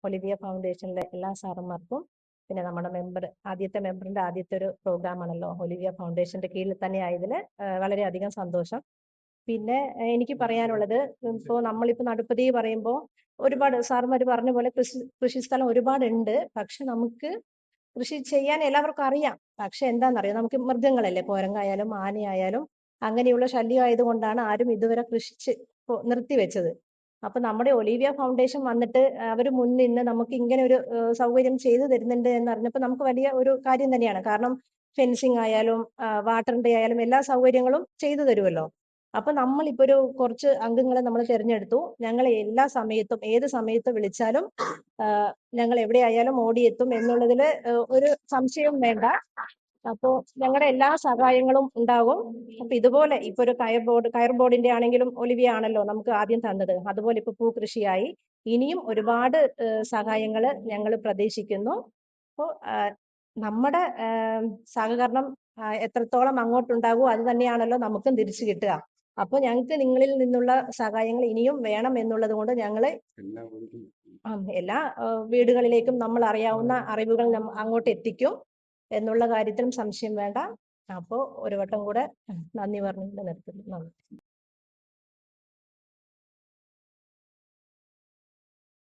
Olivia ഫൗണ്ടേഷനിലെ എല്ലാ സാറന്മാർക്കും, പിന്നെ നമ്മുടെ ആദ്യത്തെ മെമ്പറിന്റെ ആദ്യത്തെ ഒരു പ്രോഗ്രാം ആണല്ലോ ഒലിവിയ ഫൗണ്ടേഷന്റെ കീഴിൽ തന്നെ ആയതിൽ വളരെയധികം സന്തോഷം. പിന്നെ എനിക്ക് പറയാനുള്ളത്, ഇപ്പോൾ നമ്മളിപ്പോൾ നടുപ്പതി പറയുമ്പോൾ ഒരുപാട് സാറുമാർ പറഞ്ഞ പോലെ കൃഷിസ്ഥലം ഒരുപാടുണ്ട്. പക്ഷെ നമുക്ക് കൃഷി ചെയ്യാൻ എല്ലാവർക്കും അറിയാം. പക്ഷെ എന്താണെന്നറിയാം, നമുക്ക് മൃഗങ്ങളല്ലേ, കുരങ്ങായാലും ആനയായാലും അങ്ങനെയുള്ള ശല്യം ആയതുകൊണ്ടാണ് ആരും ഇതുവരെ കൃഷിച്ച് നിർത്തിവെച്ചത്. അപ്പൊ നമ്മുടെ ഒലീവിയ ഫൗണ്ടേഷൻ വന്നിട്ട് അവർ മുൻനിന്ന് നമുക്ക് ഇങ്ങനെ ഒരു സൗകര്യം ചെയ്തു തരുന്നുണ്ട് എന്നറിഞ്ഞപ്പോൾ നമുക്ക് വലിയ ഒരു കാര്യം തന്നെയാണ്. കാരണം ഫെൻസിങ് ആയാലും വാട്ടറിന്റെ ആയാലും എല്ലാ സൗകര്യങ്ങളും ചെയ്തു തരുമല്ലോ. അപ്പൊ നമ്മളിപ്പോ ഒരു കുറച്ച് അംഗങ്ങളെ നമ്മൾ തിരഞ്ഞെടുത്തു. ഞങ്ങൾ എല്ലാ സമയത്തും ഏത് സമയത്ത് വിളിച്ചാലും ഞങ്ങൾ എവിടെയായാലും ഓടിയെത്തും എന്നുള്ളതിൽ ഒരു സംശയവും വേണ്ട. അപ്പോ ഞങ്ങളുടെ എല്ലാ സഹായങ്ങളും ഉണ്ടാകും. അപ്പൊ ഇതുപോലെ ഇപ്പൊ ഒരു കയർ ബോർഡിന്റെ ആണെങ്കിലും ഒലിവിയ ആണല്ലോ നമുക്ക് ആദ്യം തന്നത്. അതുപോലെ ഇപ്പൊ പൂക്കൃഷിയായി ഇനിയും ഒരുപാട് സഹായങ്ങൾ ഞങ്ങൾ പ്രതീക്ഷിക്കുന്നു. അപ്പോൾ നമ്മുടെ സഹകരണം എത്രത്തോളം അങ്ങോട്ടുണ്ടാകുമോ അത് തന്നെയാണല്ലോ നമുക്കും തിരിച്ചു കിട്ടുക. അപ്പൊ ഞങ്ങൾക്ക് നിങ്ങളിൽ നിന്നുള്ള സഹായങ്ങൾ ഇനിയും വേണം എന്നുള്ളത് കൊണ്ട് ഞങ്ങൾ എല്ലാ വീടുകളിലേക്കും നമ്മൾ അറിയാവുന്ന അറിവുകൾ അങ്ങോട്ട് എത്തിക്കും എന്നുള്ള കാര്യത്തിലും സംശയം വേണ്ട. അപ്പോൾ ഒരു വട്ടം കൂടെ നന്ദി പറഞ്ഞുകൊണ്ട് നിർത്തുന്നു.